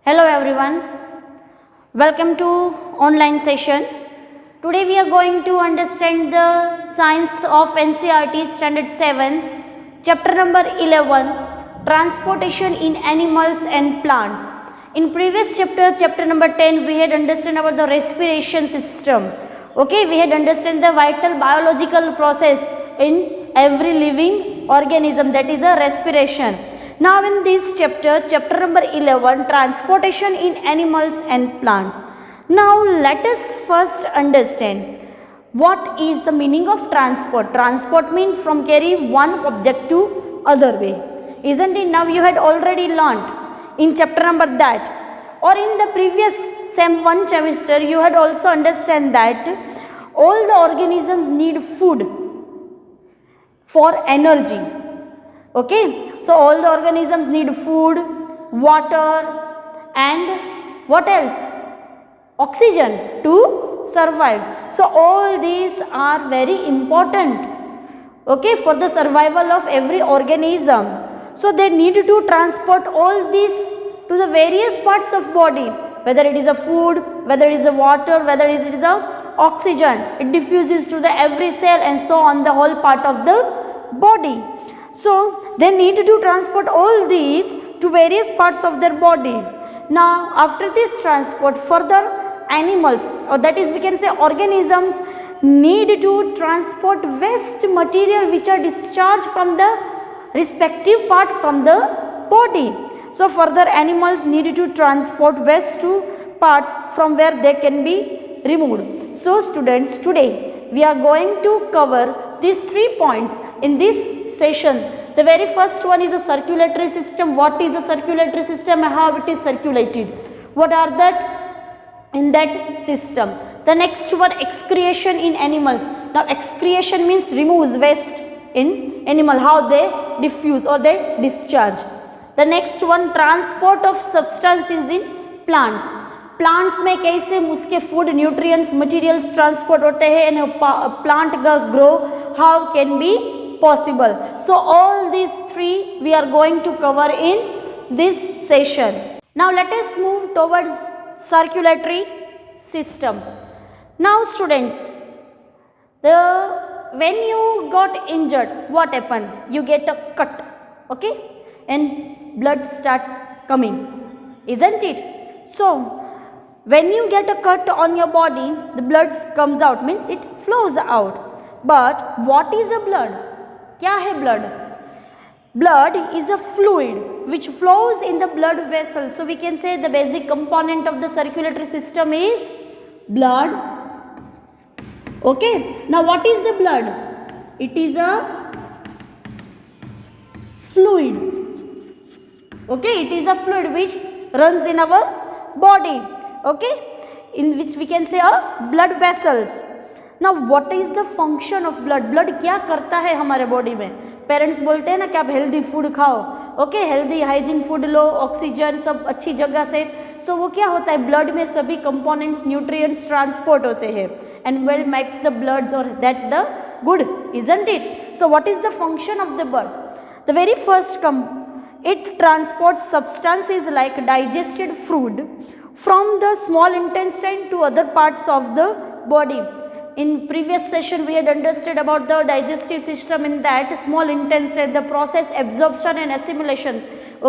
Hello everyone, welcome to online session. Today we are going to understand the science of NCERT standard 7, chapter number 11, transportation in animals and plants. In previous chapter number 10, we had understand about the respiration system. Okay, we had understand the vital biological process in every living organism, that is a respiration. Now in this chapter number 11, transportation in animals and plants. Now let us first understand what is the meaning of transport. Transport means from carry one object to other way. Isn't it? Now you had already learned in chapter number that, or in the previous SEM 1 semester you had also understand that all the organisms need food for energy. Okay. So all the organisms need food, water and what else? Oxygen to survive. So all these are very important, okay, for the survival of every organism. So they need to transport all these to the various parts of body, whether it is a food, whether it is a water, whether it is a oxygen. It diffuses to the every cell and so on the whole part of the body. So they need to transport all these to various parts of their body. Now after this transport, further animals, or that is we can say organisms, need to transport waste material which are discharged from the respective part from the body. So further animals need to transport waste to parts from where they can be removed. So students, today we are going to cover these 3 points in this session. The very first one is a circulatory system. What is a circulatory system and how it is circulated? What are that in that system? The next one, excretion in animals. Now excretion means removes waste in animal, how they diffuse or they discharge. The next one, transport of substances in plants. Plants में कैसे उसके food nutrients materials transport होते हैं and plant का grow how can be possible. So all these three we are going to cover in this session. Now let us move towards circulatory system. Now students, when you got injured, what happened? You get a cut, okay, and blood starts coming, isn't it? So when you get a cut on your body, the blood comes out, means it flows out. But what is a blood? क्या है blood? Blood is a fluid which flows in the blood vessel. So we can say the basic component of the circulatory system is blood. Okay. Now what is the blood? It is a fluid. Okay. It is a fluid which runs in our body. Okay. In which we can say a blood vessels. Now what is the function of blood? Blood क्या करता है हमारे body में? Parents बोलते हैं ना कि आप हेल्दी फूड खाओ, ओके, हेल्दी हाइजीन फूड लो, ऑक्सीजन सब अच्छी जगह से. सो वो क्या होता है, ब्लड में सभी कंपोनेंट्स न्यूट्रिएंट्स ट्रांसपोर्ट होते हैं and well makes the bloods और that the good, isn't it? So what is the function of the blood? The very first it transports substances like digested food from the small intestine to other parts of the body. In previous session we had understood about the digestive system. In that small intestine, the process absorption and assimilation,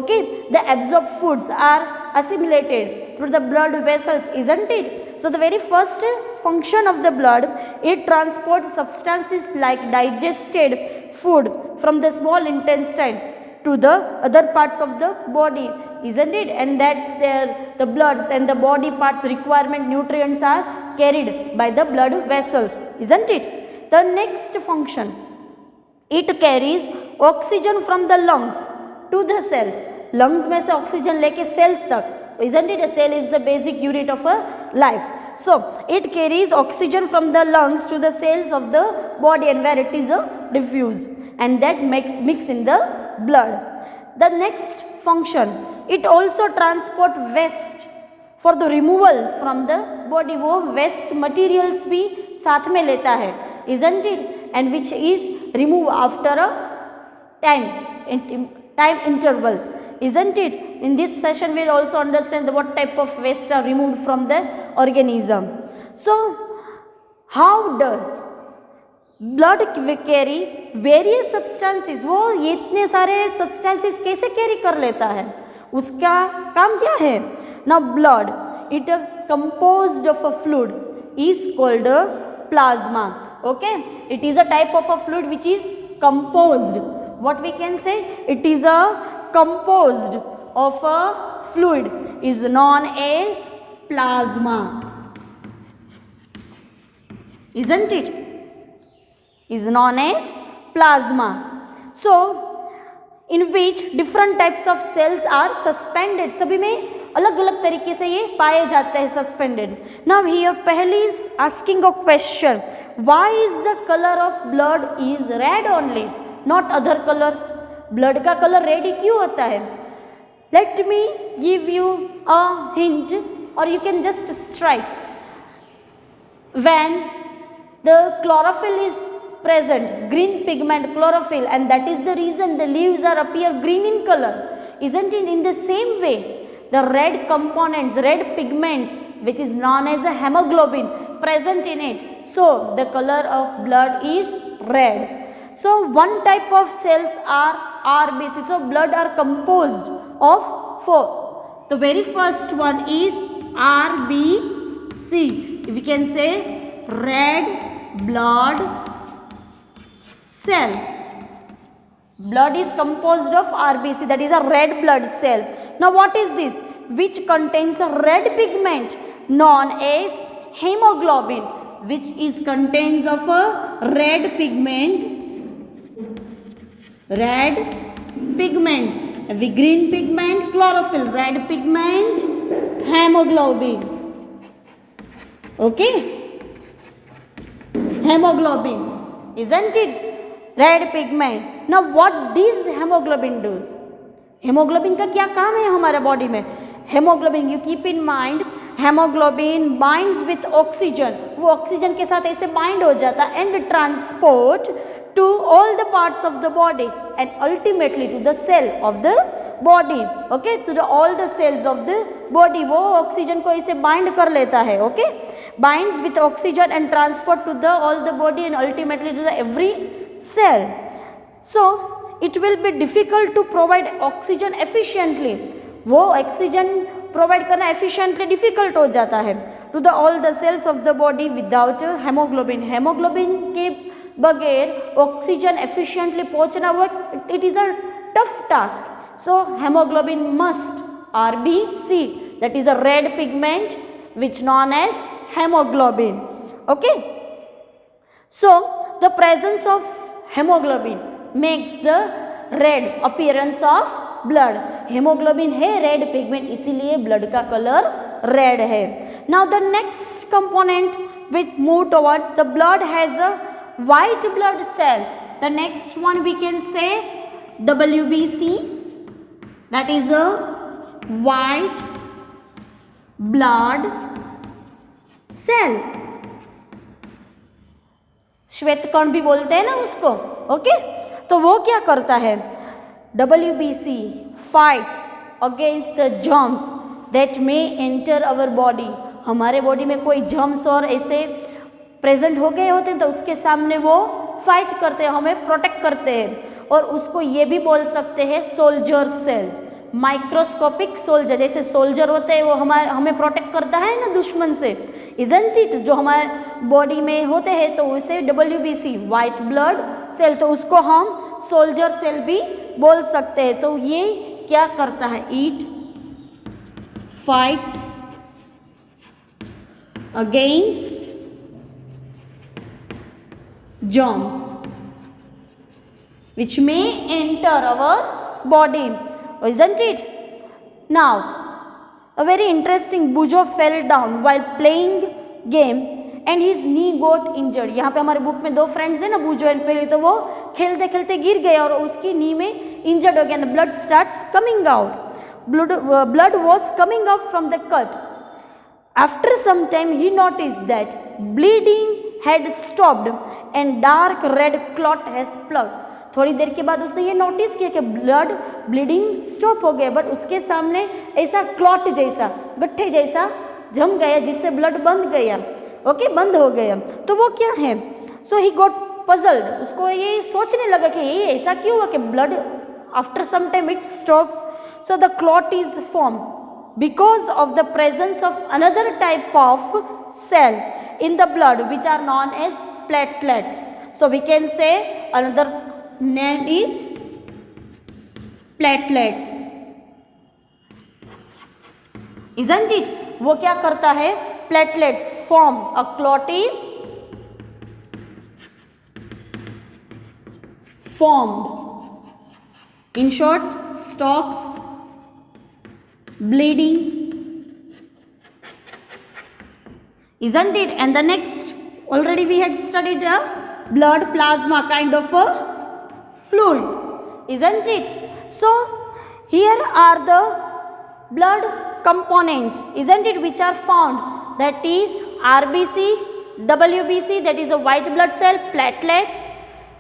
okay, the absorbed foods are assimilated through the blood vessels, isn't it? So the very first function of the blood, it transports substances like digested food from the small intestine to the other parts of the body, isn't it? And that's the bloods and the body parts requirement nutrients are carried by the blood vessels, isn't it? The next function, it carries oxygen from the lungs to the cells. Lungs में से oxygen लेके cells तक, isn't it? A cell is the basic unit of a life. So it carries oxygen from the lungs to the cells of the body and where it is diffused and that mix in the blood. The next function, it also transport waste for the removal from the body. वो waste materials भी साथ में लेता है, isn't it? And which is removed after a time interval, isn't it? In this session we'll also understand what type of waste are removed from the organism. So how does blood carry various substances? वो ये इतने सारे substances कैसे carry कर लेता है, उसका काम क्या है? Now blood, it composed of a fluid is called a plasma. Okay, it is a type of a fluid which is composed. What we can say? It is a composed of a fluid is known as plasma, isn't it? Is known as plasma. So in which different types of cells are suspended. सभी में अलग अलग तरीके से ये पाए जाते हैं suspended. Now here Paheli is asking a question. Why is the color of blood is red only, not other colors? Blood का color red ही क्यों होता है? Let me give you a hint, or you can just strike. When the chlorophyll is present, green pigment chlorophyll, and that is the reason the leaves are appear green in color, isn't it? In the same way, the red components, red pigments, which is known as a hemoglobin, present in it, so the color of blood is red. So one type of cells are RBC. So blood are composed of 4. The very first one is RBC. We can say red blood cell. Blood is composed of RBC, that is a red blood cell. Now what is this? Which contains a red pigment known as hemoglobin, which is contains of a red pigment, the green pigment chlorophyll, red pigment hemoglobin. Okay, hemoglobin, isn't it? Red pigment. Now what this hemoglobin does? Haemoglobin का क्या काम है हमारे body में? Haemoglobin, you keep in mind, haemoglobin binds with oxygen, वो oxygen के साथ ऐसे बाइंड हो जाता है and transport to all the parts of the body and ultimately to the cell of the body. Okay, to the all the cells of the body, वो oxygen को ऐसे बाइंड कर लेता है. Okay, binds with oxygen and transport to the all the body and ultimately to the every cell. So it will be difficult to provide oxygen efficiently. वो oxygen provide करना efficiently difficult हो जाता है to the all the cells of the body without hemoglobin. hemoglobin के बगैर oxygen efficiently पहुंचना वो it is a tough task. So hemoglobin must RBC, that is a red pigment which known as hemoglobin. Okay, so the presence of hemoglobin makes the red appearance of blood. hemoglobin है red pigment, इसीलिए blood का color red है. Now the next component which move towards the blood has a white blood cell. The next one we can say WBC, that is a white blood cell. श्वेत कण भी बोलते हैं ना उसको. ओके, तो वो क्या करता है? WBC fights against the germs that may enter our body. हमारे बॉडी में कोई जर्म्स और ऐसे प्रेजेंट हो गए होते हैं तो उसके सामने वो फाइट करते हैं, हमें प्रोटेक्ट करते हैं. और उसको ये भी बोल सकते हैं सोल्जर सेल, माइक्रोस्कोपिक सोल्जर. जैसे सोल्जर होते हैं वो हमें प्रोटेक्ट करता है ना दुश्मन से, इजंट इट, जो हमारे बॉडी में होते हैं, तो उसे WBC वाइट ब्लड सेल, तो उसको हम सोल्जर सेल भी बोल सकते हैं. तो ये क्या करता है? It fights against germs which may enter our body, isn't it? Now a very interesting, Bujo fell down while playing game and his knee got injured. यहाँ पे हमारे बुक में दो फ्रेंड्स हैं ना, बूजो एंड पेली, तो वो खेलते खेलते गिर गए और उसकी नी में इंजर्ड हो गया. Blood starts coming out, blood was coming out from the cut. After some time he noticed that bleeding had stopped and dark red clot has plugged. थोड़ी देर के बाद उसने ये नोटिस किया कि ब्लड ब्लीडिंग स्टॉप हो गया, बट उसके सामने ऐसा क्लॉट जैसा, गट्ठे जैसा जम गया जिससे ब्लड बंद गया, ओके, बंद हो गया। तो वो क्या है? सो ही गॉट पजल्ड, उसको ये सोचने लगा कि ये ऐसा क्यों हुआ कि blood after some time it stops. So the clot is form because of the presence of another type of cell in the blood which are known as platelets. So we can say another name is platelets, isn't it? वो क्या करता है? platelets form a clot is formed, in short stops bleeding, isn't it? And the next, already we had studied a blood plasma kind of a fluid, isn't it? So here are the blood components, isn't it, which are found, that is RBC, WBC, that is a white blood cell, platelets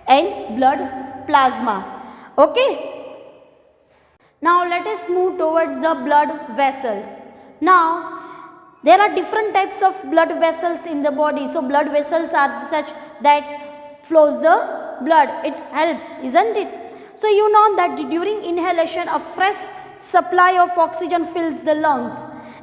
and blood plasma. Okay, now let us move towards the blood vessels. Now there are different types of blood vessels in the body. So blood vessels are such that flows the blood, it helps, isn't it? So you know that during inhalation a fresh supply of oxygen fills the lungs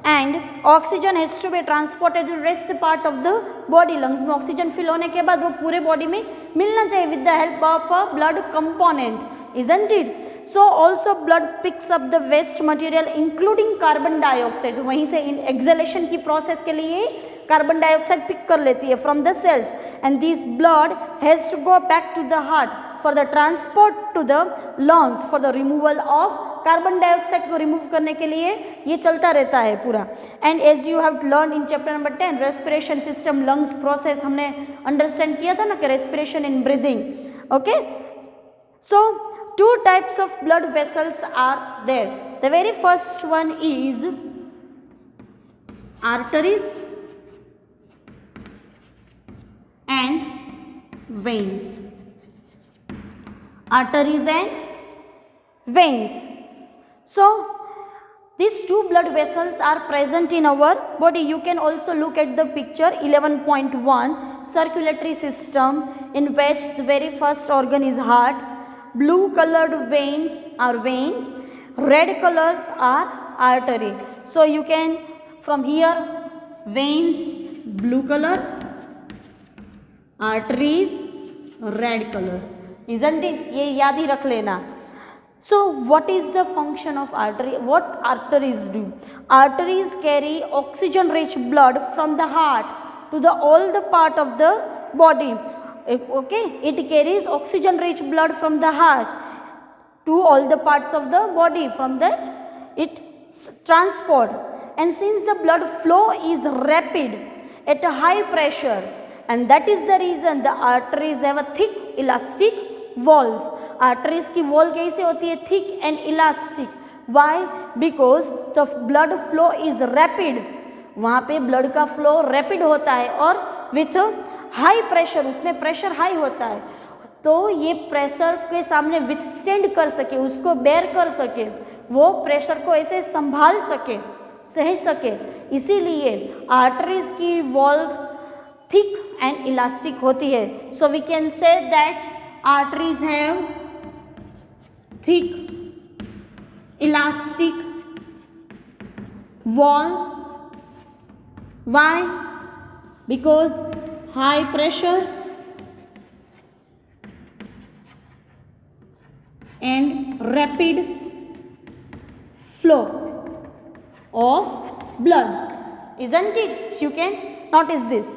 and oxygen has to be transported to rest part of the body. lungs में oxygen fill होने के बाद वो पूरे body में मिलना चाहिए with the help of a blood component, isn't it? So also blood picks up the waste material including carbon dioxide. So वहीं से exhalation की process के लिए कार्बन डाइऑक्साइड पिक कर लेती है from the cells and this blood has to go back to the heart for the transport to the lungs for the removal of carbon dioxide को remove करने के लिए ये चलता रहता है पूरा. And as you have learn in chapter number 10 respiration system lungs process हमने अंडरस्टैंड किया था ना कि respiration in breathing. Okay, so two types of blood vessels are there. The very first one is arteries and veins. Arteries and veins. So these two blood vessels are present in our body. You can also look at the picture 11.1 circulatory system in which the very first organ is heart. Blue colored veins are vein, red colors are artery. So you can from here veins blue color, arteries red color, isn't it? ये याद ही रख लेना. So what is the function of artery? What arteries do? Arteries carry oxygen rich blood from the heart to the all the part of the body. Okay, it carries oxygen rich blood from the heart to all the parts of the body. From that it transport, and since the blood flow is rapid at a high pressure, and that is the reason the arteries have a thick elastic walls. Arteries की wall कैसे होती है? thick and elastic. Why? Because the blood flow is rapid. वहाँ पे blood का flow rapid होता है और with हाई प्रेशर, उसमें प्रेशर हाई होता है तो ये प्रेशर के सामने विथस्टैंड कर सके, उसको बेयर कर सके, वो प्रेशर को ऐसे संभाल सके, सह सके, इसीलिए आर्टरीज की वॉल थिक एंड इलास्टिक होती है. So we can say that arteries have thick elastic wall. Why? Because high pressure and rapid flow of blood, isn't it? You can notice this.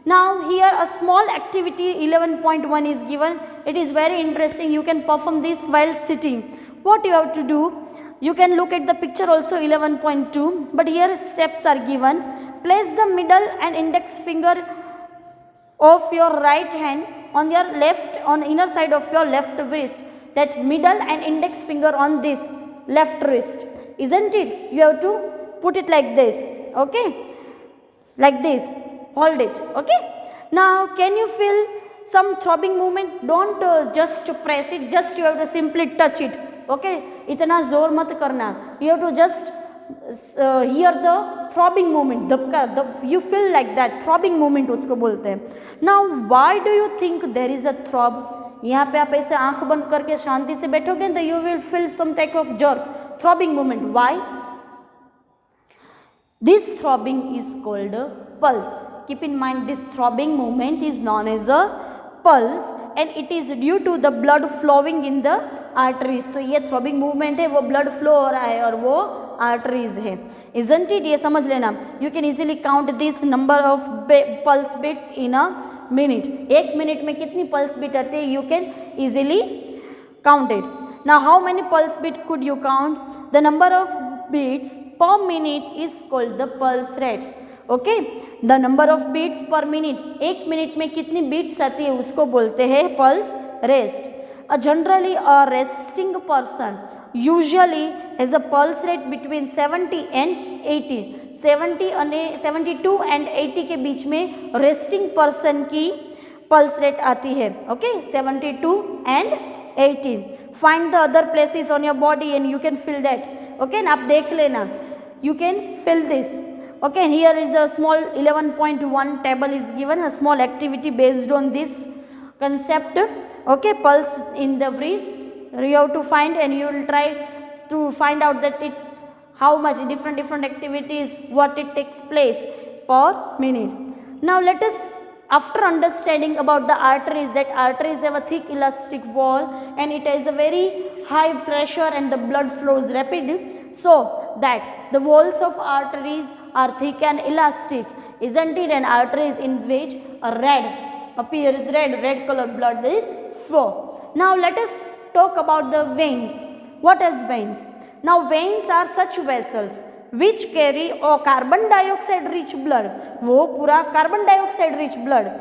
Now here a small activity 11.1 is given. It is very interesting. You can perform this while sitting. What you have to do? You can look at the picture also 11.2, but here steps are given. Place the middle and index finger of your right hand on your left, on inner side of your left wrist. That middle and index finger on this left wrist, isn't it? You have to put it like this, okay? Like this, hold it, okay? Now can you feel some throbbing movement, don't just press it, just you have to simply touch it. Okay, इतना जोर मत करना, you have to just hear the throbbing movement, you feel like that, throbbing movement उसको बोलते हैं. Now why do you think there is a throb? यहाँ पे आप ऐसे आंख बंद करके शांति से बैठोगे तो you will feel some type of jerk, throbbing movement. Why? This throbbing is called a pulse. Keep in mind, this throbbing movement is known as a pulse and it is due to the blood flowing in the arteries. तो ये throbbing movement है, वो blood flow हो रहा है और वो arteries है, isn't it? ये समझ लेना. You can easily count this number of pulse beats in a minute. एक मिनट में कितनी pulse beat आती है, you can easily count it. Now how many pulse beat could you count? The number of beats per minute is called the pulse rate. Okay, the number of beats per minute, एक minute में कितनी beats आती है उसको बोलते हैं pulse rate. Generally a resting person usually has a pulse rate between 70 and 80. 72 and 80 के बीच में resting person की pulse rate आती है. Okay, 72 and 80. Find the other places on your body and you can feel that. Okay, आप देख लेना, you can feel this. Okay, and here is a small 11.1 table is given, a small activity based on this concept. Okay, pulse in the breeze you have to find and you will try to find out that it's how much different activities, what it takes place per minute. Now let us, after understanding about the arteries, that arteries have a thick elastic wall and it has a very high pressure and the blood flows rapidly, so that the walls of arteries are thick and elastic, isn't it? And arteries in which a red appears, red color blood is flow. Now let us talk about the veins. What is veins? Now veins are such vessels which carry a carbon dioxide rich blood. वो पूरा carbon dioxide rich blood,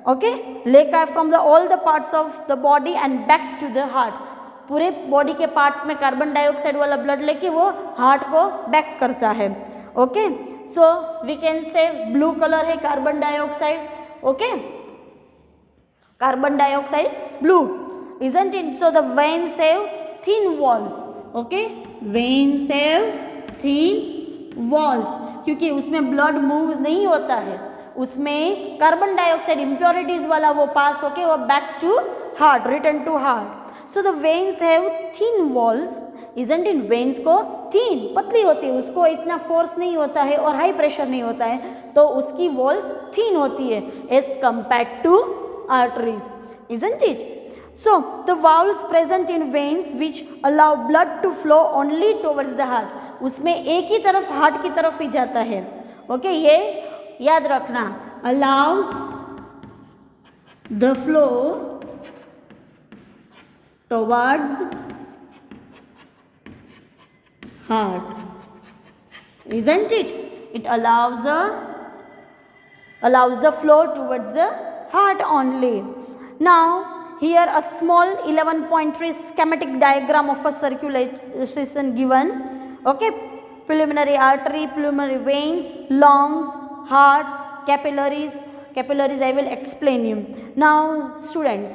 okay, लेकर from the all the parts of the body and back to the heart. पूरे body के parts में carbon dioxide वाला blood लेके वो heart को बैक करता है. Okay, so we can say blue colour है carbon dioxide. Okay, carbon dioxide blue, isn't it? So the veins have thin walls. Okay, veins have thin walls क्योंकि उसमें blood move नहीं होता है, उसमें कार्बन डाइऑक्साइड इम्प्योरिटीज वाला वो पास होके वो back to heart, return to heart. So the veins have thin walls, isn't it? veins को thin, पतली होती है, उसको इतना फोर्स नहीं होता है और हाई प्रेशर नहीं होता है, तो उसकी walls thin होती है as compared to arteries, isn't it? So the valves present in veins which allow blood to flow only towards the heart, उसमें एक ही तरफ हार्ट की तरफ ही जाता है. ओके, ये याद रखना, allows the flow towards heart, isn't it? It allows the flow towards the heart only. Now here a small 11.3 schematic diagram of a circulation given. Okay, pulmonary artery, pulmonary veins, lungs, heart, capillaries. I will explain you. Now students,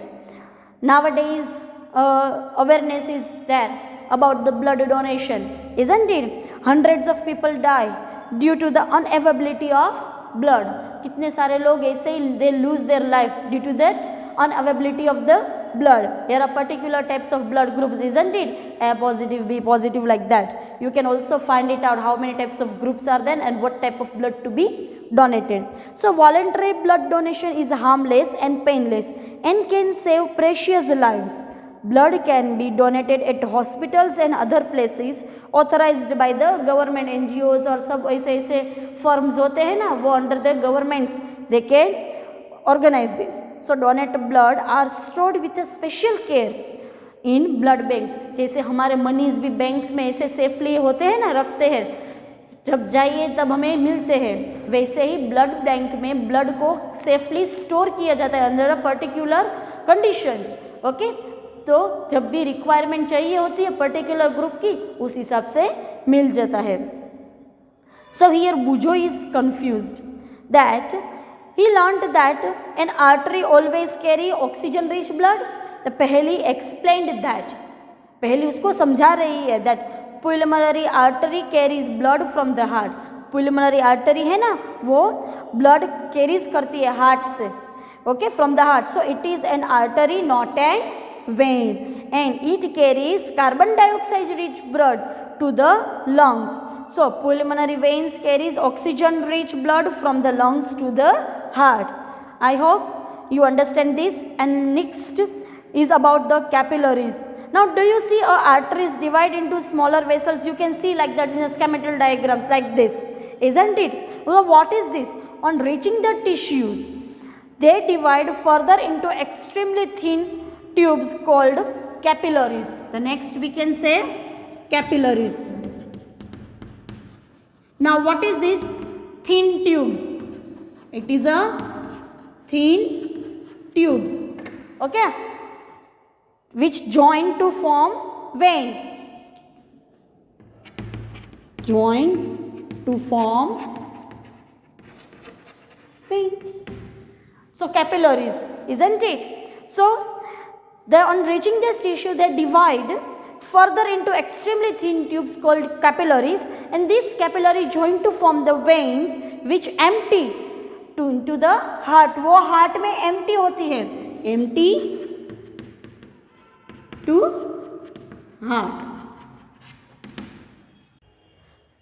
nowadays awareness is there about the blood donation, isn't it? Hundreds of people die due to the unavailability of blood. कितने सारे लोग ऐसे ही they lose their life due to that unavailability of the blood. There are particular types of blood groups, isn't it? A positive, B positive, like that. You can also find it out how many types of groups are there and what type of blood to be donated. So voluntary blood donation is harmless and painless and can save precious lives. Blood can be donated at hospitals and other places authorized by the government, NGOs और सब ऐसे firms होते हैं ना, वो under the governments they can organize this. So donated blood are stored with a special care in blood banks. जैसे हमारे मनीज भी बैंक्स में ऐसे सेफली होते हैं ना, रखते हैं, जब जाइए तब हमें मिलते हैं, वैसे ही ब्लड बैंक में ब्लड को सेफली स्टोर किया जाता है under a particular conditions. Okay, तो जब भी रिक्वायरमेंट चाहिए होती है पर्टिकुलर ग्रुप की, उस हिसाब से मिल जाता है. सो हियर बुजो is confused that he learnt that an artery always carry oxygen rich blood. तो पहली explained that, पहली उसको समझा रही है that pulmonary artery carries blood from the heart. pulmonary artery है ना, वो blood carries करती है heart से, okay, from the heart. So it is an artery, not a vein, and it carries carbon dioxide rich blood to the lungs. So pulmonary veins carries oxygen rich blood from the lungs to the heart. I hope you understand this. And next is about the capillaries. Now do you see our arteries divide into smaller vessels? You can see like that in the schematic diagrams like this, isn't it? Well, what is this? On reaching the tissues, they divide further into extremely thin tubes called capillaries. The next we can say capillaries. Now what is this? Thin tubes. It is a thin tubes, okay, which join to form vein. Join to form veins. So capillaries, isn't it? So on reaching this tissue, they divide further into extremely thin tubes called capillaries, and these capillary join to form the veins which empty into the heart. वो heart में empty होती है, empty to heart.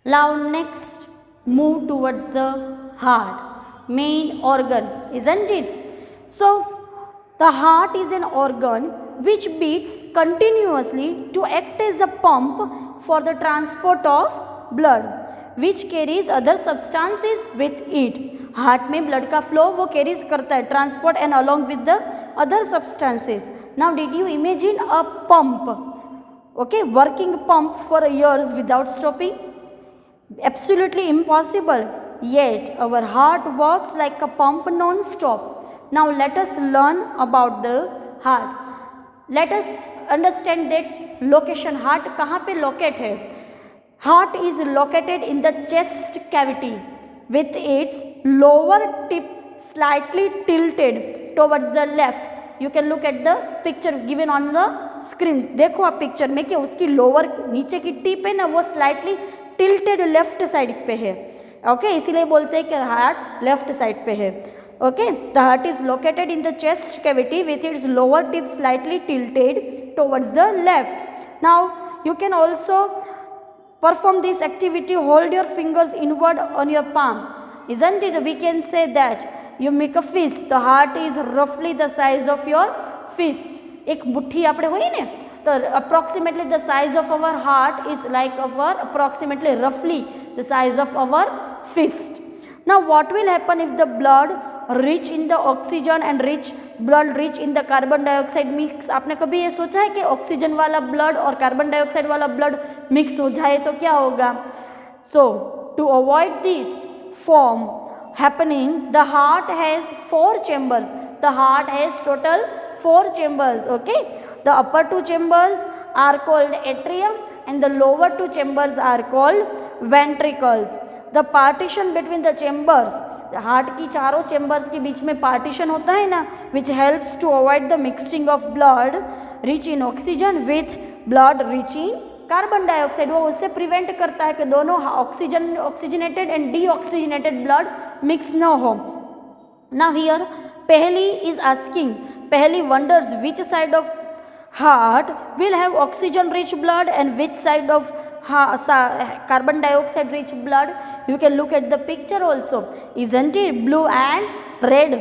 Now next move towards the heart, main organ, isn't it? So the heart is an organ which beats continuously to act as a pump for the transport of blood, which carries other substances with it. Heart में blood का flow वो carries करता है, transport and along with the other substances. Now did you imagine a pump, okay, working pump for years without stopping? Absolutely impossible. Yet our heart works like a pump non-stop. Now let us learn about the heart. Let us understand that location. Heart कहाँ पे locate है? Heart is located in the chest cavity with its lower tip slightly tilted towards the left. You can look at the picture given on the screen. देखो आप picture में कि उसकी lower नीचे की tip है ना, वो slightly tilted left side पे है, okay, इसीलिए बोलते हैं कि heart left side पे है. Okay, the heart is located in the chest cavity with its lower tip slightly tilted towards the left. Now you can also perform this activity. Hold your fingers inward on your palm, isn't it? We can say that you make a fist. The heart is roughly the size of your fist. एक मुट्ठी आपने हुई ने, तो approximately the size of our heart is like our approximately roughly the size of our fist. Now what will happen if the blood rich in the oxygen and blood rich in the carbon dioxide mix? आपने कभी ये सोचा है कि oxygen वाला blood और carbon dioxide वाला blood mix हो जाए तो क्या होगा? So to avoid this form happening, the heart has 4 chambers. The heart has total 4 chambers, okay. The upper 2 chambers are called atrium and the lower 2 chambers are called ventricles. The partition between the chambers, heart की चारों chambers के बीच में partition होता है ना, which helps to avoid the mixing of blood rich in oxygen with blood rich in carbon dioxide. वो उससे prevent करता है कि दोनों oxygenated and deoxygenated blood mix न हो. Now here Paheli is asking, Paheli wonders which side of heart will have oxygen rich blood and which side of carbon dioxide rich blood. You can look at the picture also, isn't it? Blue and red.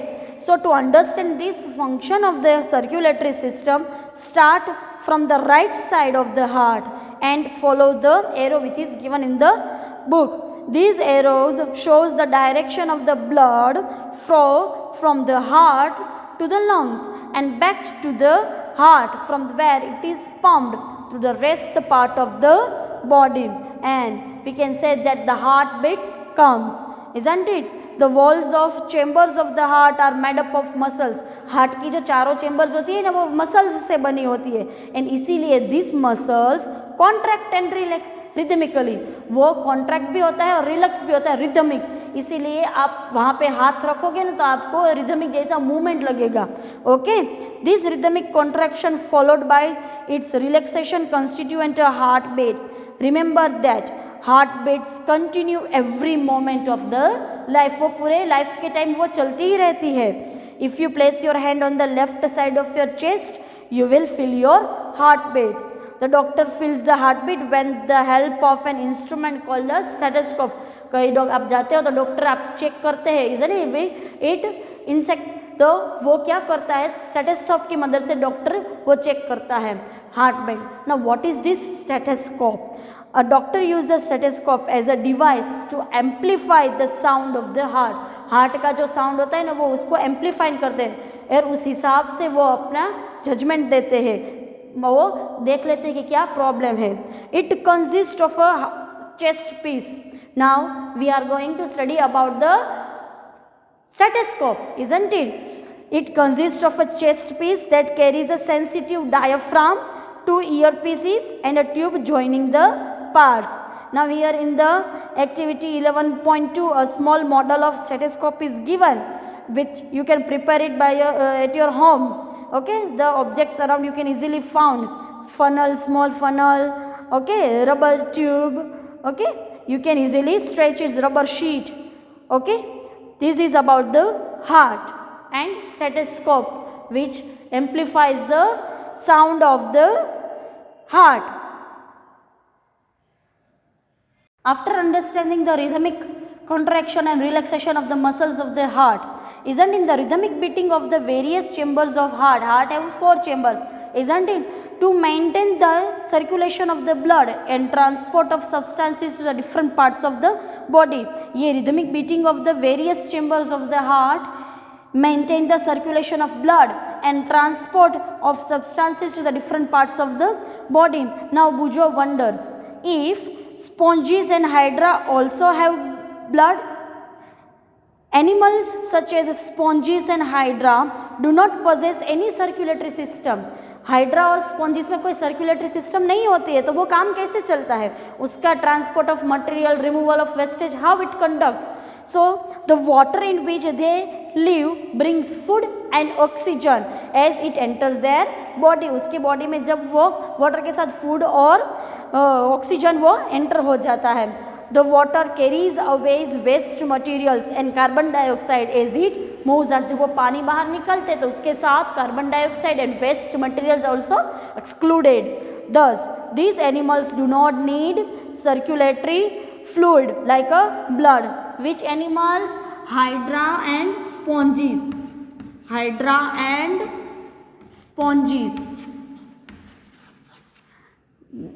So to understand this function of the circulatory system, start from the right side of the heart and follow the arrow which is given in the book. These arrows shows the direction of the blood flow from the heart to the lungs and back to the heart from where it is pumped to the rest part of the body, and we can say that the heart beats comes, isn't it? The walls of chambers of the heart are made up of muscles. Heart की जो चारों chambers होती है ना, वो muscles से बनी होती है, and इसीलिए these muscles contract and relax rhythmically. वो contract भी होता है और relax भी होता है rhythmic. इसीलिए आप वहाँ पे हाथ रखोगे ना तो आपको रिदमिक जैसा मूवमेंट लगेगा. Okay, this rhythmic contraction followed by its relaxation constituent a heart beat. Remember that heart beats continue every moment of the life. वो पूरे लाइफ के टाइम वो चलती ही रहती है. If you place your hand on the left side of your chest you will feel your heartbeat. The doctor feels the heartbeat when the help of an instrument called a stethoscope. कई लोग आप जाते हो तो doctor आप check करते हैं, isn't it insect, तो वो क्या करता है, स्टेथोस्कोप की मदद से डॉक्टर वो चेक करता है heartbeat. Now what is this stethoscope? A doctor use the stethoscope as a device to amplify the sound of the heart. Heart का जो साउंड होता है ना वो उसको एम्पलीफाई करते हैं और उस हिसाब से वो अपना जजमेंट देते हैं, वो देख लेते हैं कि क्या प्रॉब्लम है. It consist of a chest piece. Now we are going to study about the stethoscope, isn't it? It consists of a chest piece that carries a sensitive diaphragm, 2 earpieces and a tube joining the parts. Now here in the activity 11.2 a small model of stethoscope is given, which you can prepare it by at your home. Okay, the objects around you can easily found, funnel, small funnel, okay, rubber tube, okay, you can easily stretch its rubber sheet. Okay, this is about the heart and stethoscope which amplifies the sound of the heart. After understanding the rhythmic contraction and relaxation of the muscles of the heart, isn't in the rhythmic beating of the various chambers of heart have 4 chambers, isn't it, to maintain the circulation of the blood and transport of substances to the different parts of the body. ये rhythmic beating of the various chambers of the heart maintain the circulation of blood and transport of substances to the different parts of the body. Now Bujo wonders if sponges and hydra also have blood. Animals such as sponges and hydra do not possess any circulatory system. Hydra और spongin में कोई circulatory system नहीं होती है, तो वो काम कैसे चलता है उसका, transport of material, removal of wastage, how it conducts. So the water in which they live brings food and oxygen as it enters their body. उसकी बॉडी में जब वो वाटर के साथ फूड और ऑक्सीजन वो एंटर हो जाता है. The water carries away waste materials and carbon dioxide as it moves. जब वो पानी बाहर निकलते तो उसके साथ carbon dioxide and waste materials also excluded. Thus these animals do not need circulatory fluid like a blood. Which animals? Hydra and sponges. Hydra and sponges.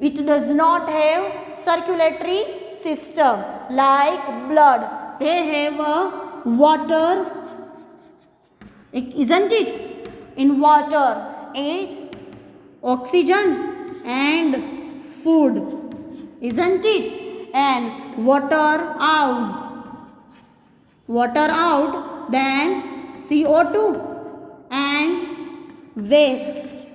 It does not have circulatory system like blood. They have a water, isn't it? In water is oxygen and food, isn't it? And water out, then CO2 and waste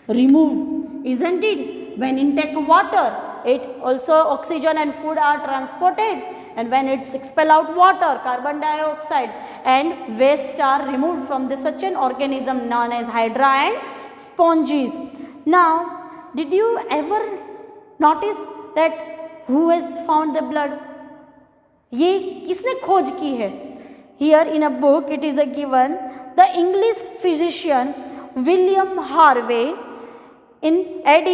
remove, isn't it? When intake water, it also oxygen and food are transported, and when it's expel out water, carbon dioxide and waste are removed from the such an organism known as hydra and sponges. Now, did you ever notice that who has found the blood? ये किसने खोज की है? Here in a book it is a given, the English physician William Harvey in AD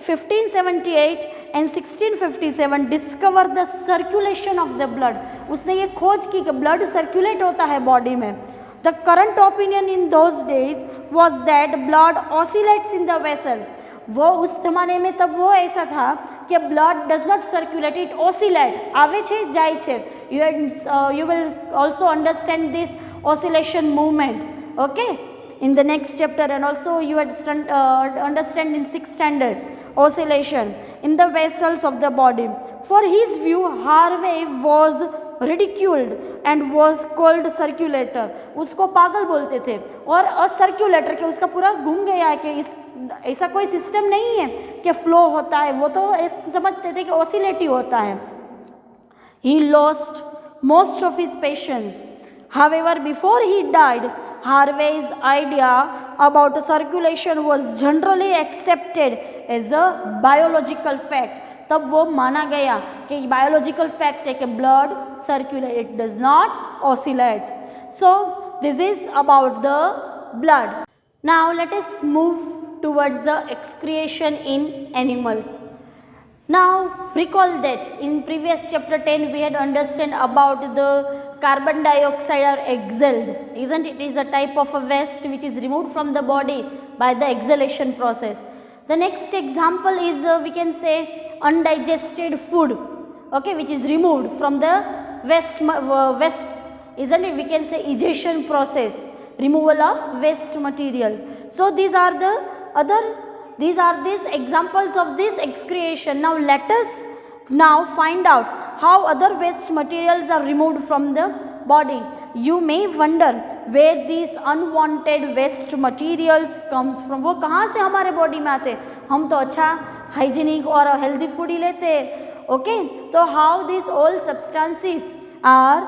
1578 and 1657 discovered the circulation of the blood. उसने ये खोज की कि blood circulate होता है body में. The current opinion in those days was that blood oscillates in the vessel. वो उस जमाने में तब वो ऐसा था कि blood does not circulate, it oscillate, आवे छे जाए छे. You will also understand this oscillation movement, okay, in the next chapter, and also you understand in 6th standard oscillation in the vessels of the body. For his view, Harvey was ridiculed and was called circulator. उसको पागल बोलते थे और circulator के उसका पूरा घूम गया है कि ऐसा कोई सिस्टम नहीं है कि फ्लो होता है, वो तो समझते थे कि ऑसिलेटिव होता है. He lost most of his patients. However, before he died, Harvey's idea about circulation was generally accepted as a biological fact. तब वो माना गया कि बायोलॉजिकल फैक्ट है कि blood circulate, it does not oscillates. So this is about the blood. Now let us move towards the excretion in animals. Now recall that in previous chapter 10 we had understand about the carbon dioxide are exhaled, isn't it? It is a type of a waste which is removed from the body by the exhalation process. The next example is we can say undigested food, okay, which is removed from the waste, isn't it? We can say egestion process, removal of waste material. So these are the these examples of this excretion. Now let us now find out how other waste materials are removed from the body. You may wonder where these unwanted waste materials comes from. वो कहाँ से हमारे body में आते? हम तो अच्छा hygienic और हेल्दी फूड ही लेते हैं, ओके. तो how these all substances are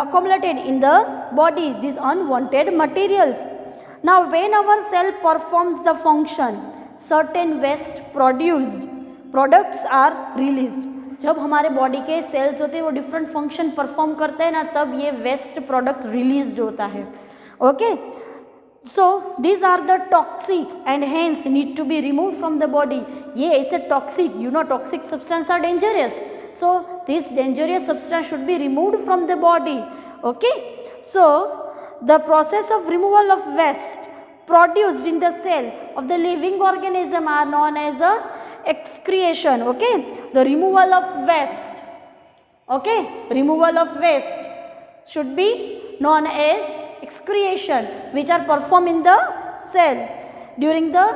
accumulated in the body, these unwanted materials. Now when our cell performs the function, certain waste products are released. जब हमारे बॉडी के सेल्स होते हैं वो डिफरेंट फंक्शन परफॉर्म करते हैं ना, तब ये वेस्ट प्रोडक्ट रिलीज होता है, okay. So these are the toxic and hence need to be remove from the body. ये ऐसे toxic, you know, toxic substance are dangerous, so this dangerous substance should be removed from the body, okay. So the process of removal of waste produced in the cell of the living organism are known as a excretion, okay. The removal of waste, okay, removal of waste should be known as excretion, which are performed in the cell during the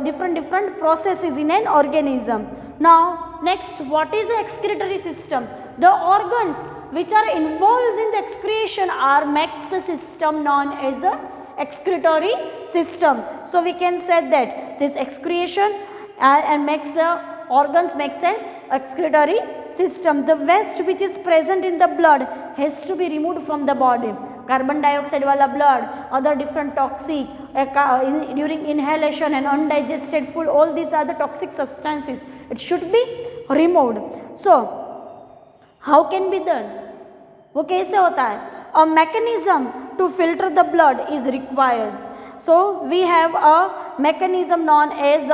different processes in an organism. Now next, what is the excretory system? The organs which are involved in the excretion are makes a system known as a excretory system. So we can say that this excretion and makes the organs makes an excretory system. The waste which is present in the blood has to be removed from the body. Carbon dioxide wala blood, other different toxic during inhalation and undigested food, all these are the toxic substances. It should be removed. So how can be done? वो कैसे होता है? A mechanism to filter the blood is required. So we have a mechanism known as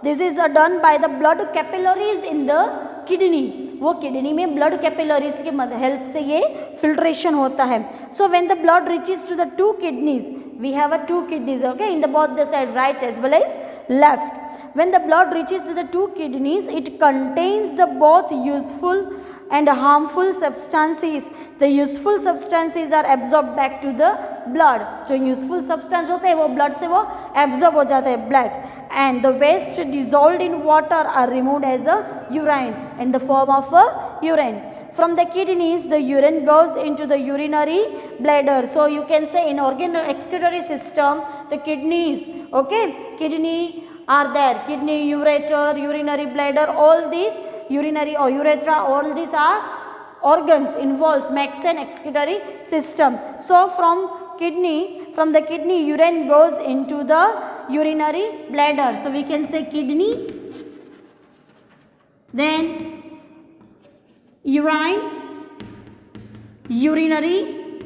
this is done by the blood capillaries in the kidney. वो kidney में blood capillaries की help से ये filtration होता है. So when the blood reaches to the two kidneys, we have a two kidneys, okay, in the both the side, right as well as left. When the blood reaches to the two kidneys, it contains the both useful and harmful substances. The useful substances are absorbed back to the blood. जो useful substance होते हैं वो blood से वो absorb हो जाते हैं black, and the waste dissolved in water are removed as a urine in the form of a urine. From the kidneys, the urine goes into the urinary bladder. So you can say in excretory system, the kidneys, okay, kidney are there, kidney, ureter, urinary bladder, all these urinary or urethra, all these are organs involves makes an excretory system. So from the kidney urine goes into the urinary bladder. So we can say kidney, then urine, urinary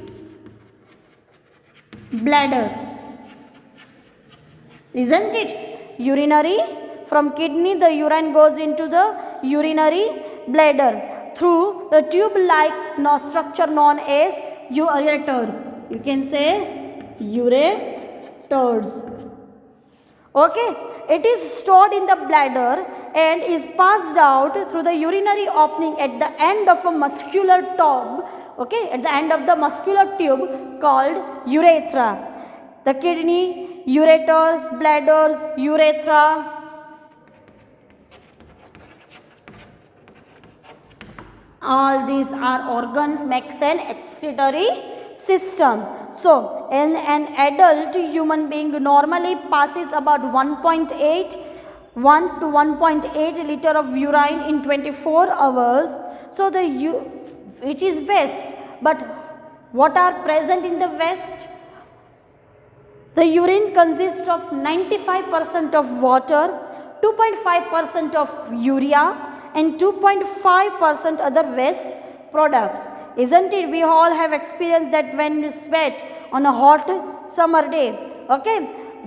bladder, isn't it? Urinary, from kidney the urine goes into the urinary bladder through the tube-like structure known as ureters. You can say ureters. Okay, it is stored in the bladder and is passed out through the urinary opening at the end of a muscular tube. Okay, at the end of the muscular tube called urethra. The kidney, ureters, bladders, urethra. All these are organs makes an excretory system. So, an adult human being normally passes about 1 to 1.8 liter of urine in 24 hours. So, the which is waste. But what are present in the waste? The urine consists of 95% of water, 2.5% of urea and 2.5% other waste products. Isn't it? We all have experienced that when we sweat on a hot summer day. Okay,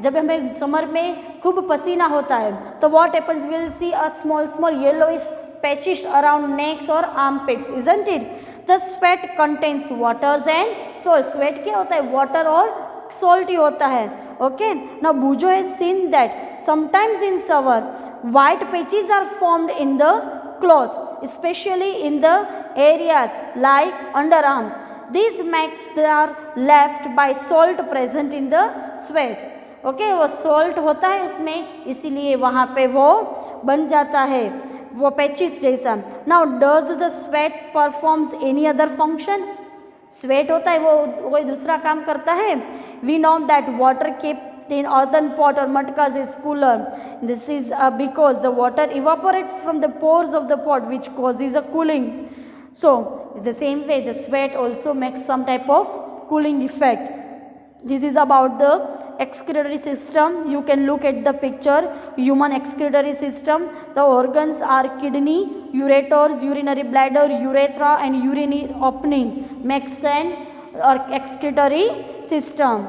जब हमें summer में खूब पसीना होता है तो what happens, we will see a small yellowish patches around necks or armpits. Isn't it? The sweat contains waters and salt. Sweat क्या होता है? Water और salt ही होता है. Okay, now Bujo has seen that sometimes in summer white patches are formed in the cloth, especially in the areas like underarms. These marks are left by salt present in the sweat. Okay, वो salt होता है उसमें, इसीलिए वहाँ पे वो बन जाता है वो पैचेस जैसा. Now does the sweat performs any other function? Sweat होता है वो कोई दूसरा काम करता है. We know that water kept in earthen pot or matkas is cooler. This is because the water evaporates from the pores of the pot, which causes a cooling. So the same way the sweat also makes some type of cooling effect. This is about the excretory system. You can look at the picture. Human excretory system. The organs are kidney, ureters, urinary bladder, urethra and urinary opening makes an excretory system.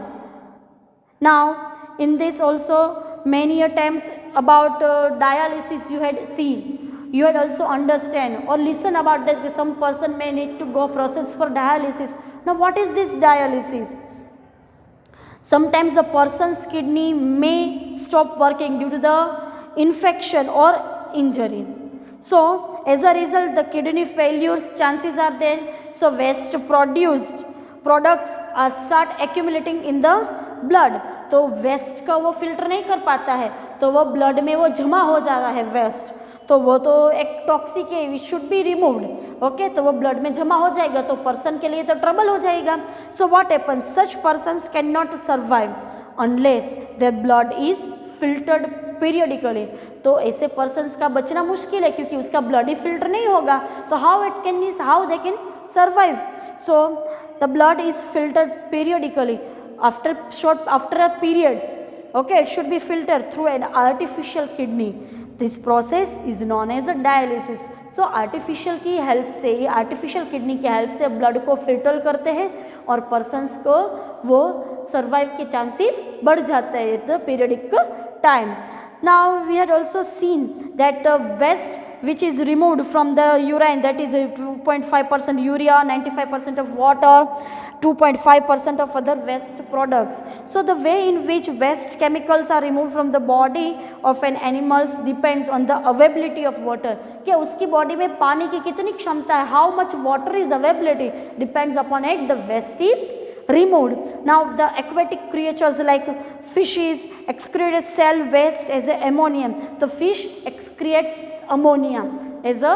Now in this also many times about dialysis you had seen. You had also understand or listen about that some person may need to go process for dialysis. Now what is this dialysis? Sometimes a person's kidney may stop working due to the infection or injury. So as a result the kidney failures chances are there. So waste produced products are start accumulating in the blood. तो waste का वो filter नहीं कर पाता है तो वो blood में वो जमा हो जाता है वेस्ट. तो वो तो एक टॉक्सिक है, we should be removed. Okay, तो वो ब्लड में जमा हो जाएगा तो पर्सन के लिए तो ट्रबल हो जाएगा. So what happens, such persons can not survive unless their blood is filtered periodically. तो ऐसे पर्सन्स का बचना मुश्किल है क्योंकि उसका ब्लड ही फिल्टर नहीं होगा. तो how they can survive? So the blood is filtered periodically after a periods. Okay, it should be filtered through an artificial kidney. This process is known as a dialysis. So artificial की help से, artificial kidney की help से blood को filter करते हैं और persons को वो सर्वाइव के चांसेस बढ़ जाते हैं at the periodic time. Now we had also seen that waste which is removed from the urine, that is 2.5% urea, 95% of water, 2.5% of other waste products. So the way in which waste chemicals are removed from the body of an animal depends on the availability of water. कि उसकी body में पानी की कितनी क्षमता है, how much water is availability depends upon it, the waste is removed. Now the aquatic creatures like fishes excrete cell waste as a ammonium. The fish excretes ammonia as a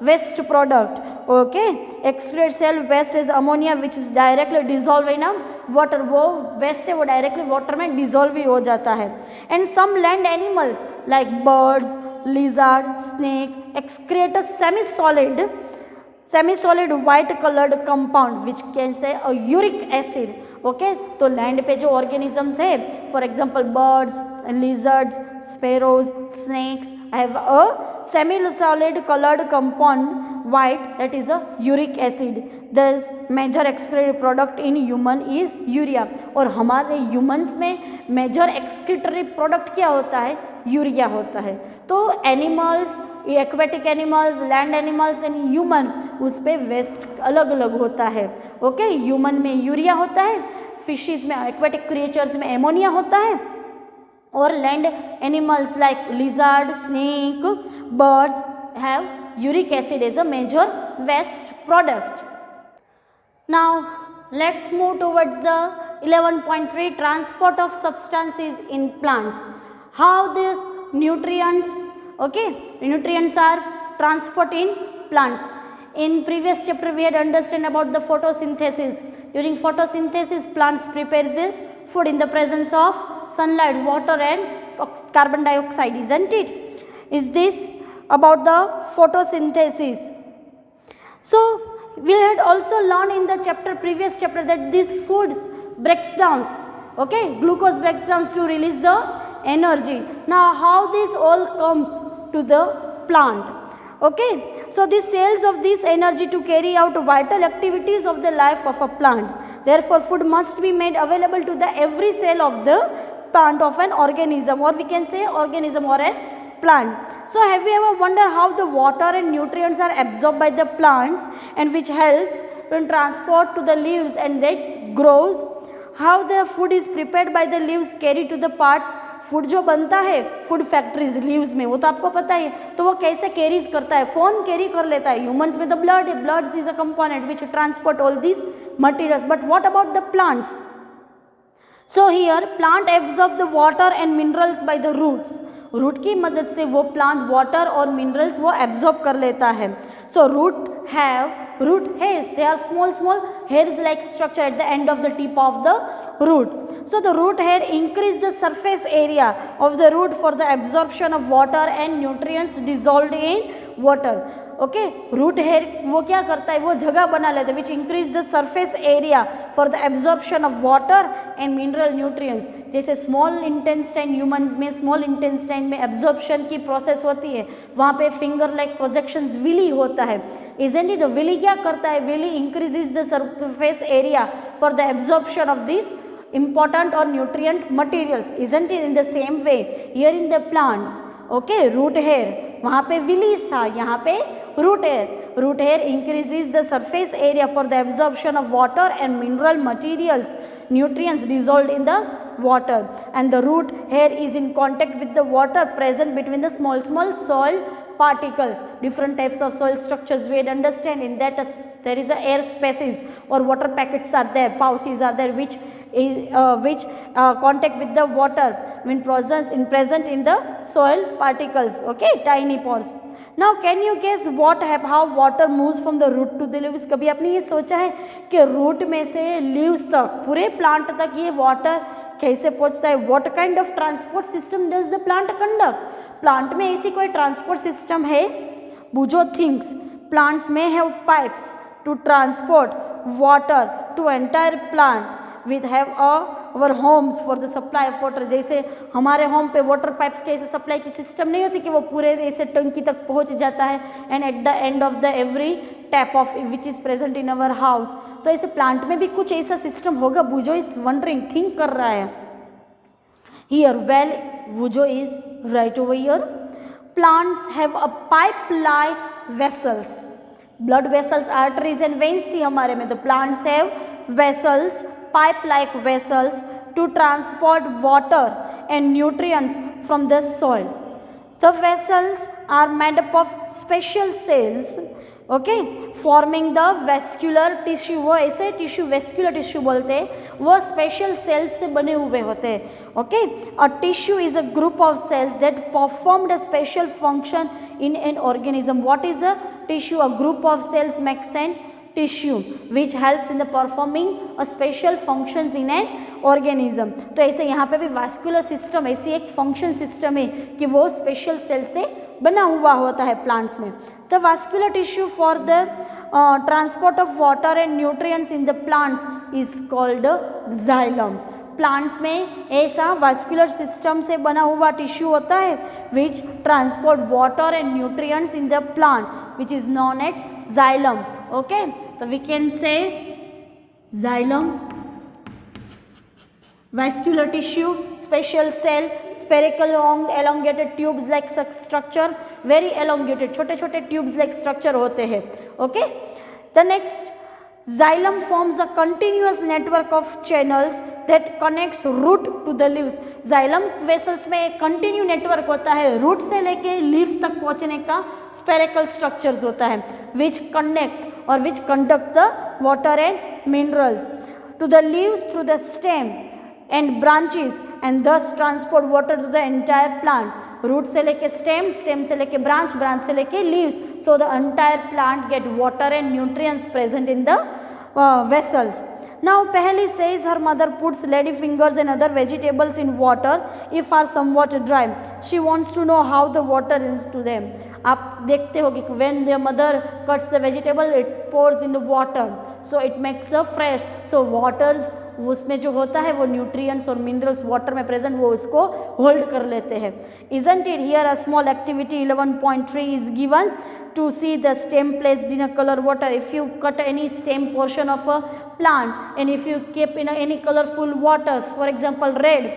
waste product. Okay, excrete cell waste as ammonia which is directly dissolved in a water. वो waste है वो directly water में dissolve ही हो जाता है. And some land animals like birds, lizard, snake excrete a semi-solid white colored compound which can say a uric acid. Okay, तो land पे जो ऑर्गेनिजम्स है, for example birds, lizards, sparrows, snakes have a semi solid coloured compound white, that is a uric acid. The major excretory product in human is urea. और हमारे humans में major excretory product क्या होता है? Urea होता है. तो animals, aquatic animals, land animals and human उस पर वेस्ट अलग अलग होता है. ओके, ह्यूमन में यूरिया होता है, फिशेस में, एक्वेटिक क्रिएचर्स में एमोनिया होता है और land animals like lizard, snake, birds have uric acid as a major waste product. Now let's move towards the 11.3 transport of substances in plants. How these nutrients, okay, nutrients are transported in plants. In previous chapter we had understand about the photosynthesis. During photosynthesis plants prepares the food in the presence of sunlight, water and carbon dioxide, isn't it? Is this about the photosynthesis? So we had also learned in the previous chapter that these foods breaks down, okay, glucose breaks down to release the energy. Now how this all comes to the plant, okay. So these cells of this energy to carry out vital activities of the life of a plant. Therefore food must be made available to the every cell of the plant of an organism, or we can say organism or a plant. So have you ever wondered how the water and nutrients are absorbed by the plants and which helps in transport to the leaves and that grows? How the food is prepared by the leaves carried to the parts? Food जो बनता है food factories leaves में, वो तो आपको पता ही है, तो वो कैसे कैरीज करता है, कौन कैरी कर लेता है? ह्यूमंस में द ब्लड है, blood is a component which transport all these materials. But what about the plants? So here plant absorb the water and minerals by the roots. Root की मदद से वो प्लांट वाटर और minerals वो absorb कर लेता है. So root hairs, they are small hairs like structure at the end of the tip of the root. So the root hair increase the surface area of the root for the absorption of water and nutrients dissolved in water. Okay, root hair वो क्या करता है, वो जगह बना लेता है which increase the surface area for the absorption of water and mineral nutrients. जैसे स्मॉल इंटेस्टाइन, ह्यूमंस में स्मॉल इंटेस्टाइन में एब्जॉर्प्शन की प्रोसेस होती है, वहाँ पे फिंगर लाइक प्रोजेक्शंस विली होता है, इजंट इट? विली क्या करता है? Villi increases the surface area for the absorption of this important or nutrient materials, isn't it? In the same way here in the plants, okay, root hair, वहाँ पे villis था, यहाँ पे root hair. Root hair increases the surface area for the absorption of water and mineral materials, nutrients dissolved in the water, and the root hair is in contact with the water present between the small soil particles. Different types of soil structures we understand in that there is a air spaces or water packets are there, pouches are there which contact with the water when present in the soil particles, okay, tiny pores. Now can you guess how water moves from the root to the leaves? कभी आपने ये सोचा है कि root में से leaves तक, पूरे प्लांट तक ये वाटर कैसे पहुंचता है? What kind of transport system does the plant conduct? Plant में ऐसी कोई ट्रांसपोर्ट सिस्टम है? बुझो things plants may have pipes to transport water to entire plant. We have our homes for the supply of water. जैसे हमारे home पे water pipes के ऐसे सप्लाई की सिस्टम नहीं होती कि वो पूरे ऐसे टंकी तक पहुंच जाता है and eight the end of the every tap of which is present in our house. तो ऐसे प्लांट में भी कुछ ऐसा सिस्टम होगा. बुझो इज वंडरिंग, थिंक कर रहा है. हियर वेल बुझो is right over here. Plants have a pipe like vessels. Blood vessels, arteries and veins थी हमारे में, तो plants have vessels, pipe-like vessels to transport water and nutrients from the soil. The vessels are made up of special cells, okay, forming the vascular tissue. वो ऐसे tissue vascular tissue बोलते हैं, वो special cells से बने हुए होते हैं. Okay, a tissue is a group of cells that performed a special function in an organism. What is a tissue? A group of cells makes an tissue which helps in the performing a special functions in an organism. तो ऐसे यहाँ पे भी vascular system ऐसी एक function system है कि वो special cell से बना हुआ होता है plants में. The vascular tissue for the transport of water and nutrients in the plants is called xylem. Plants में ऐसा vascular system से बना हुआ टिश्यू होता है which transport water and nutrients in the plant which is known as xylem. Okay, so we can say xylem, vascular tissue, special cell, spherical elongated tubes like structure, very elongated, छोटे छोटे tubes like structure होते हैं. Okay, the next, xylem forms a continuous network of channels that connects root to the leaves. xylem vessels में एक continue network होता है, root से लेके leaf तक पहुँचने का spherical structures होता है which connect or which conduct the water and minerals to the leaves through the stem and branches and thus transport water to the entire plant. Root से लेके स्टेम, स्टेम से लेके branch, branch से लेके leaves, so the entire plant get water and nutrients present in the vessels. Now Paheli says her mother puts lady fingers and other vegetables in water if are somewhat dry. She wants to know how the water is to them. आप देखते हो कि when the mother cuts the vegetable it pores in the water, so it makes a fresh, so waters उसमें जो होता है वो nutrients और मिनरल्स वाटर में प्रेजेंट वो उसको होल्ड कर लेते हैं. Isn't it? Here a small activity 11.3 is given to see the stem placed in a color water. If you cut any stem portion of a plant and if you keep in any colorful water, for example red,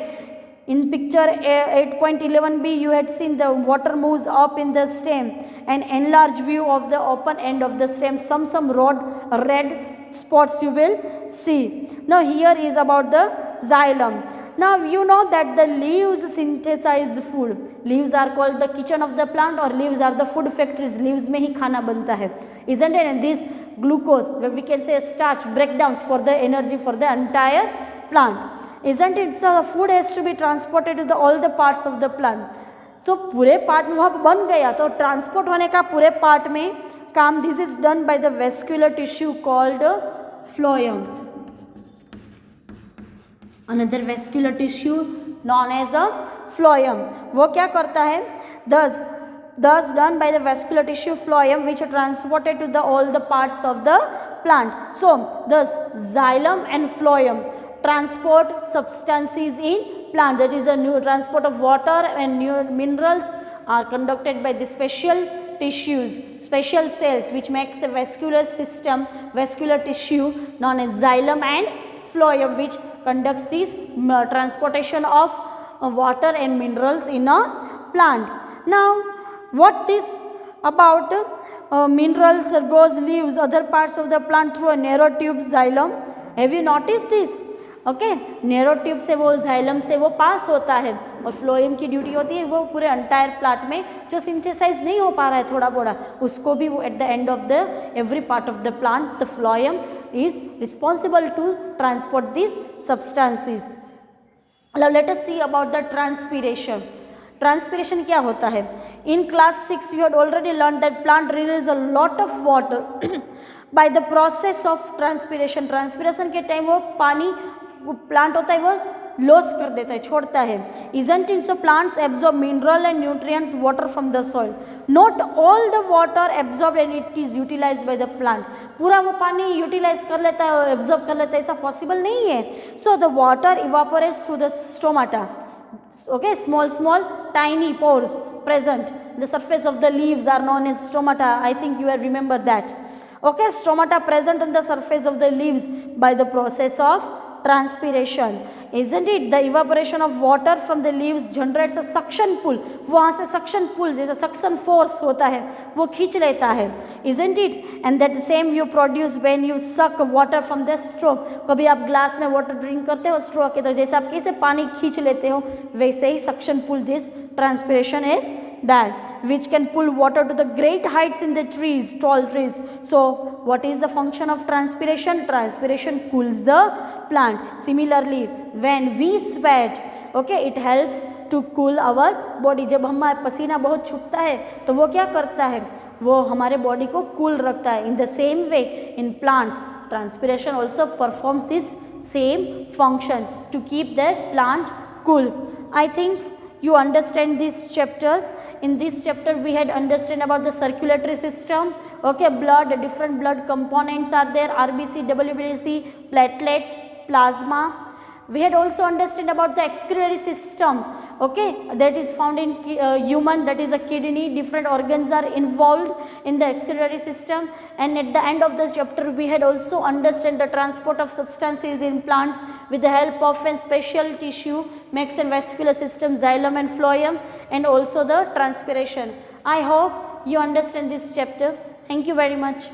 in picture 8.11b you had seen the water moves up in the stem, and enlarged view of the open end of the stem, some red spots you will see. Now here is about the xylem. Now you know that the leaves synthesize food. Leaves are called the kitchen of the plant, or leaves are the food factories. Leaves में ही खाना बनता है, isn't it? And this glucose, we can say starch breakdowns for the energy for the entire plant, isn't it? So the food has to be transported to all the parts of the plant. तो पूरे part में वह बन गया, तो transport होने का पूरे पार्ट में काम. This is done by the vascular tissue called phloem. Another vascular tissue known as a phloem. वो क्या करता है? thus done by the vascular tissue phloem which are transported to all the parts of the plant. So thus xylem and phloem transport substances in plant, that is a new transport of water and new minerals are conducted by the special tissues, special cells which makes a vascular system, vascular tissue known as xylem and phloem, which conducts this transportation of water and minerals in a plant. Now what this about minerals goes leaves other parts of the plant through a narrow tube xylem. Have you noticed this? Okay, narrow tube से वो xylem से वो पास होता है, और phloem की duty होती है वो पूरे एंटायर प्लांट में जो सिंथेसाइज नहीं हो पा रहा है थोड़ा बोड़ा, उसको भी वो at the end of the every part of the plant the phloem is responsible to transport this substances. Now let us see about the transpiration. Transpiration क्या होता है? In class 6 you had already learned that plant releases a lot of water by the process of transpiration. Transpiration के time वो पानी plant होता है वो loss कर देता है, छोड़ता है. Isn't it? So plants absorb mineral and nutrients water from the soil. Not all the water absorbed and it is utilized by the plant. पूरा वो पानी यूटिलाइज कर लेता है और एब्जॉर्ब कर लेता है, ऐसा पॉसिबल नहीं है. So the water evaporates through the stomata. Okay, small tiny pores present. The surface of the leaves are known as stomata. I think you have remembered that. Okay, stomata present on the surface of the leaves by the process of transpiration, isn't it? The evaporation of water from the leaves generates a suction pull. वहाँ से suction pull जैसा suction force होता है वो खींच लेता है, isn't it? And that same you produce when you suck water from the straw. कभी आप ग्लास में वाटर ड्रिंक करते हो स्ट्रॉ के, तो जैसे आप कैसे पानी खींच लेते हो वैसे ही suction pull this transpiration is that which can pull water to the great heights in the trees, tall trees. So what is the function of transpiration? Transpiration cools the plant. Similarly when we sweat, okay, it helps to cool our body. जब हमारा पसीना बहुत छूटता है तो वो क्या करता है? वो हमारे बॉडी को कूल रखता है. In the same way in plants transpiration also performs this same function to keep the plant cool. I think you understand this chapter. In this chapter we had understand about the circulatory system. Okay, blood, different blood components are there, RBC, WBC, platelets, plasma. We had also understand about the excretory system. Okay, that is found in human, that is a kidney. Different organs are involved in the excretory system. And at the end of this chapter we had also understand the transport of substances in plants with the help of a special tissue makes a vascular system, xylem and phloem, and also the transpiration. I hope you understand this chapter. Thank you very much.